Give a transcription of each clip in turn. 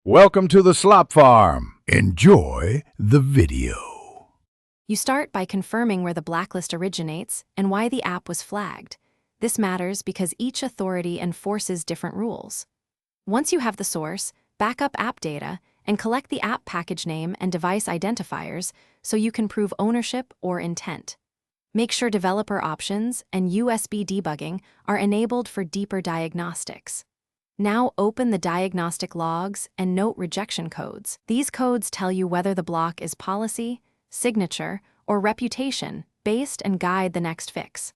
Welcome to the Slop Farm. Enjoy the video. You start by confirming where the blacklist originates and why the app was flagged. This matters because each authority enforces different rules. Once you have the source, back up app data and collect the app package name and device identifiers so you can prove ownership or intent. Make sure developer options and USB debugging are enabled for deeper diagnostics. Now open the diagnostic logs and note rejection codes. These codes tell you whether the block is policy, signature, or reputation-based and guide the next fix.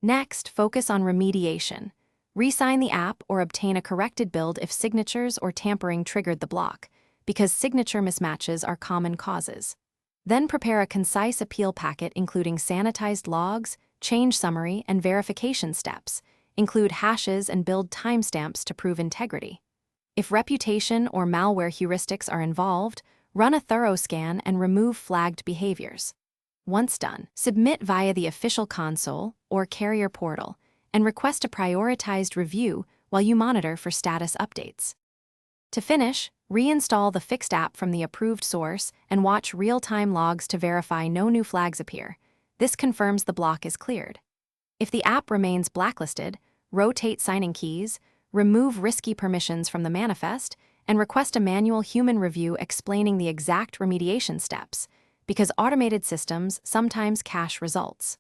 Next, focus on remediation. Resign the app or obtain a corrected build if signatures or tampering triggered the block, because signature mismatches are common causes. Then prepare a concise appeal packet including sanitized logs, change summary, and verification steps. Include hashes and build timestamps to prove integrity. If reputation or malware heuristics are involved, run a thorough scan and remove flagged behaviors. Once done, submit via the official console or carrier portal and request a prioritized review while you monitor for status updates. To finish, reinstall the fixed app from the approved source and watch real-time logs to verify no new flags appear. This confirms the block is cleared. If the app remains blacklisted, rotate signing keys, remove risky permissions from the manifest, and request a manual human review explaining the exact remediation steps, because automated systems sometimes cache results.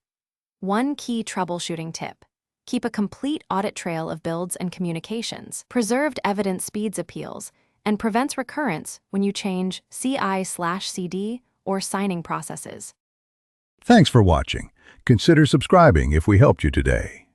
One key troubleshooting tip: keep a complete audit trail of builds and communications. Preserved evidence speeds appeals and prevents recurrence when you change CI/CD or signing processes. Thanks for watching. Consider subscribing if we helped you today.